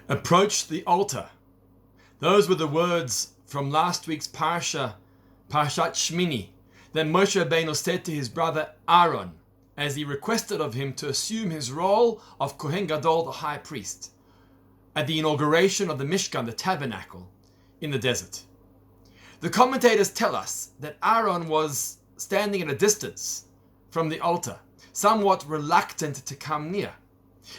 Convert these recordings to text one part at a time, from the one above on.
Approach the altar. Those were the words from last week's Parshat Shmini, that Moshe Rabbeinu said to his brother Aaron as he requested of him to assume his role of Kohen Gadol, the high priest, at the inauguration of the Mishkan, the tabernacle, in the desert. The commentators tell us that Aaron was standing at a distance from the altar, somewhat reluctant to come near.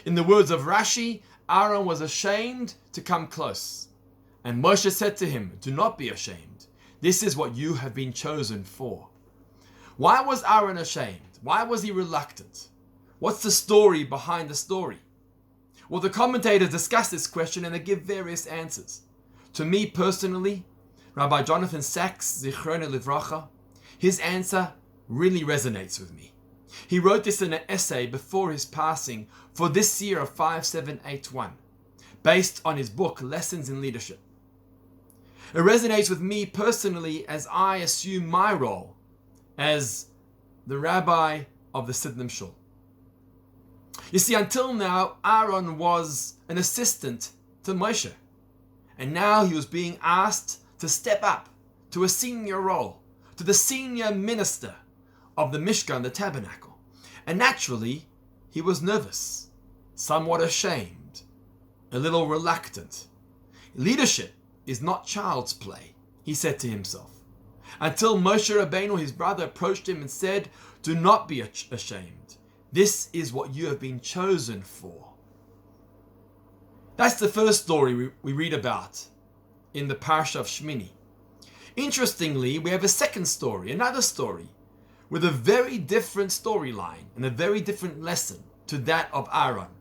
In the words of Rashi, Aaron was ashamed to come close. And Moshe said to him, "Do not be ashamed. This is what you have been chosen for." Why was Aaron ashamed? Why was he reluctant? What's the story behind the story? Well, the commentators discuss this question and they give various answers. To me personally, Rabbi Jonathan Sachs, Zichrono Livracha, his answer really resonates with me. He wrote this in an essay before his passing for this year of 5781, based on his book, Lessons in Leadership. It resonates with me personally as I assume my role as the rabbi of the Siddim Shul. You see, until now, Aaron was an assistant to Moshe. And now he was being asked to step up to a senior role, to the senior minister of the Mishkan, the tabernacle. And naturally, he was nervous, somewhat ashamed, a little reluctant. Leadership is not child's play, he said to himself. Until Moshe Rabbeinu, his brother, approached him and said, "Do not be ashamed. This is what you have been chosen for." That's the first story we read about in the Parsha of Shmini. Interestingly, we have a second story, another story, with a very different storyline and a very different lesson to that of Aaron.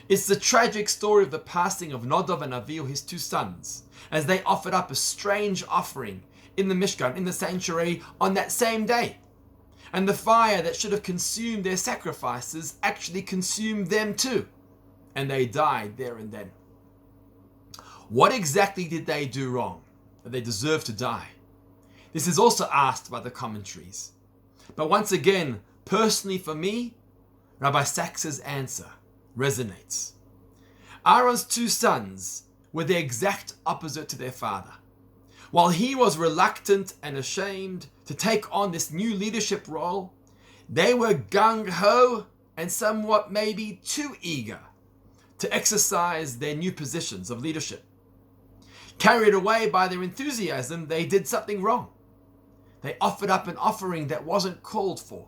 It's the tragic story of the passing of Nadav and Avihu, his two sons, as they offered up a strange offering in the Mishkan, in the sanctuary, on that same day. And the fire that should have consumed their sacrifices actually consumed them too. And they died there and then. What exactly did they do wrong that they deserve to die? This is also asked by the commentaries. But once again, personally for me, Rabbi Sachs's answer resonates. Aaron's two sons were the exact opposite to their father. While he was reluctant and ashamed to take on this new leadership role, they were gung-ho and somewhat maybe too eager to exercise their new positions of leadership. Carried away by their enthusiasm, they did something wrong. They offered up an offering that wasn't called for.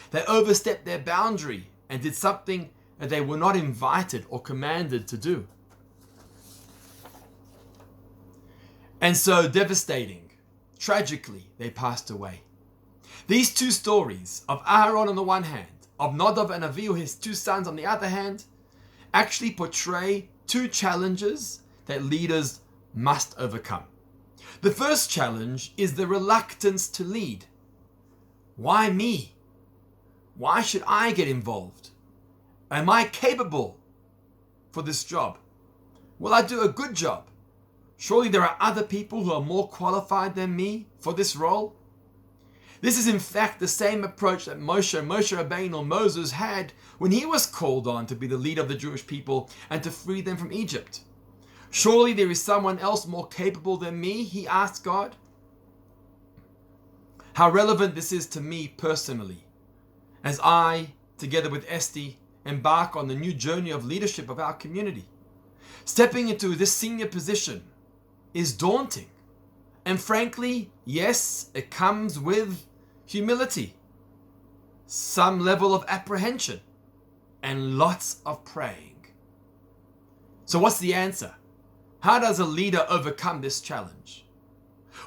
They overstepped their boundary and did something that they were not invited or commanded to do. And so, devastating, tragically, they passed away. These two stories of Aaron on the one hand, of Nadav and Avihu, his two sons on the other hand, actually portray two challenges that leaders must overcome. The first challenge is the reluctance to lead. Why me? Why should I get involved? Am I capable for this job? Will I do a good job? Surely there are other people who are more qualified than me for this role. This is in fact the same approach that Moshe Rabbeinu, Moses, had when he was called on to be the leader of the Jewish people and to free them from Egypt. Surely there is someone else more capable than me, he asked God. How relevant this is to me personally, as I, together with Esti, embark on the new journey of leadership of our community. Stepping into this senior position is daunting. And frankly, yes, it comes with humility, some level of apprehension, and lots of praying. So what's the answer? How does a leader overcome this challenge?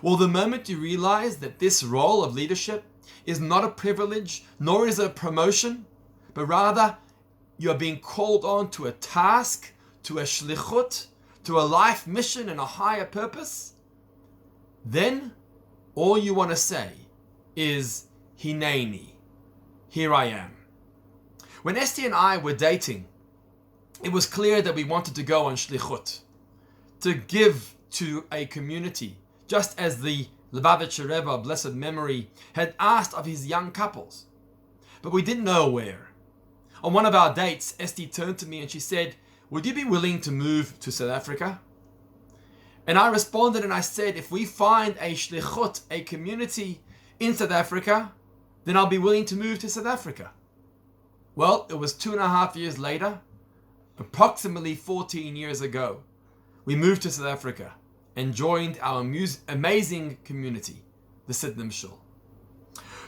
Well, the moment you realize that this role of leadership is not a privilege, nor is it a promotion, but rather you are being called on to a task, to a shlichut, to a life mission and a higher purpose, then all you want to say is, Hineni, here I am. When Esti and I were dating, it was clear that we wanted to go on shlichut, to give to a community, just as the Lubavitcher Rebbe, of blessed memory, had asked of his young couples. But we didn't know where. On one of our dates, Esti turned to me and she said, would you be willing to move to South Africa? And I responded and I said, if we find a shlichut, a community in South Africa, then I'll be willing to move to South Africa. Well, it was 2.5 years later, approximately 14 years ago, we moved to South Africa and joined our amazing community, the Sydenham Shul.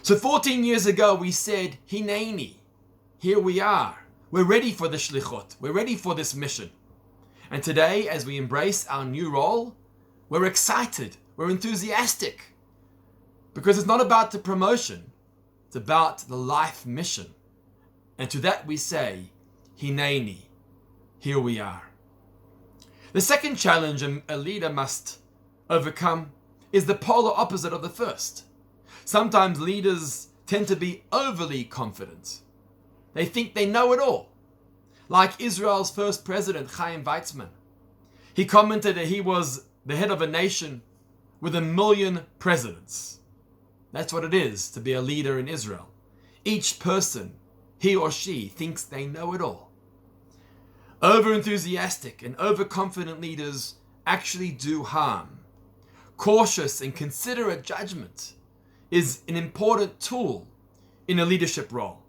So 14 years ago, we said, Hineni, here we are. We're ready for the shlichut. We're ready for this mission. And today, as we embrace our new role, we're excited. We're enthusiastic. Because it's not about the promotion. It's about the life mission. And to that we say, Hineni, here we are. The second challenge a leader must overcome is the polar opposite of the first. Sometimes leaders tend to be overly confident. They think they know it all. Like Israel's first president, Chaim Weizmann. He commented that he was the head of a nation with 1 million presidents. That's what it is to be a leader in Israel. Each person, he or she, thinks they know it all. Over-enthusiastic and overconfident leaders actually do harm. Cautious and considerate judgment is an important tool in a leadership role.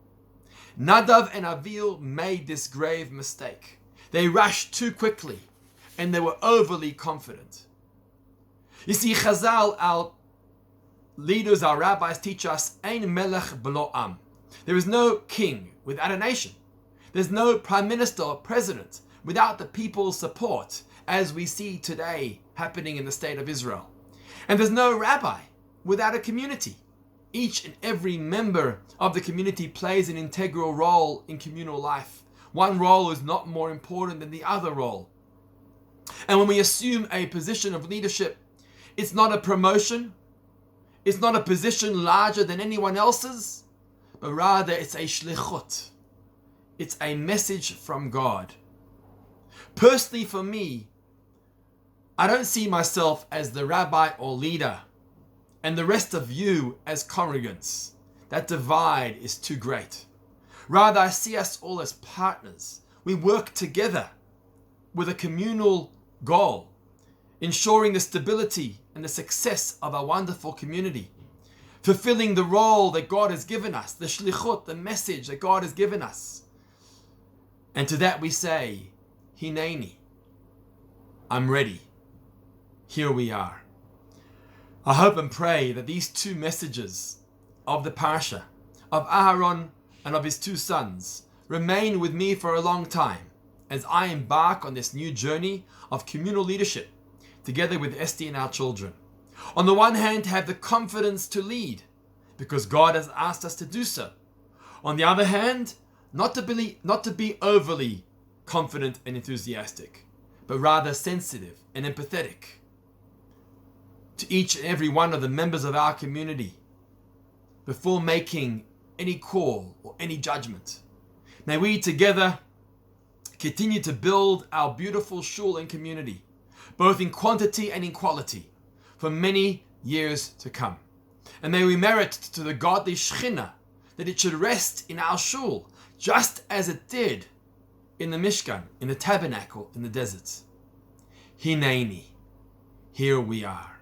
Nadav and Avihu made this grave mistake. They rushed too quickly and they were overly confident. You see, Chazal, our leaders, our rabbis teach us, Ein melech b'lo am. There is no king without a nation. There's no prime minister or president without the people's support, as we see today happening in the state of Israel. And there's no rabbi without a community. Each and every member of the community plays an integral role in communal life. One role is not more important than the other role. And when we assume a position of leadership, it's not a promotion, it's not a position larger than anyone else's, but rather it's a shlichut. It's a message from God. Personally, for me, I don't see myself as the rabbi or leader and the rest of you as congregants. That divide is too great. Rather, I see us all as partners. We work together with a communal goal, ensuring the stability and the success of our wonderful community, fulfilling the role that God has given us, the shlichut, the message that God has given us. And to that we say, Hineni, I'm ready. Here we are. I hope and pray that these two messages of the parsha, of Aharon and of his 2 sons, remain with me for a long time as I embark on this new journey of communal leadership together with Esti and our children. On the one hand, have the confidence to lead because God has asked us to do so. On the other hand, not to be overly confident and enthusiastic, but rather sensitive and empathetic to each and every one of the members of our community before making any call or any judgment. May we together continue to build our beautiful shul and community, both in quantity and in quality, for many years to come. And may we merit to the godly Shekhinah that it should rest in our shul, just as it did in the Mishkan, in the tabernacle, in the desert. Hineni, here we are.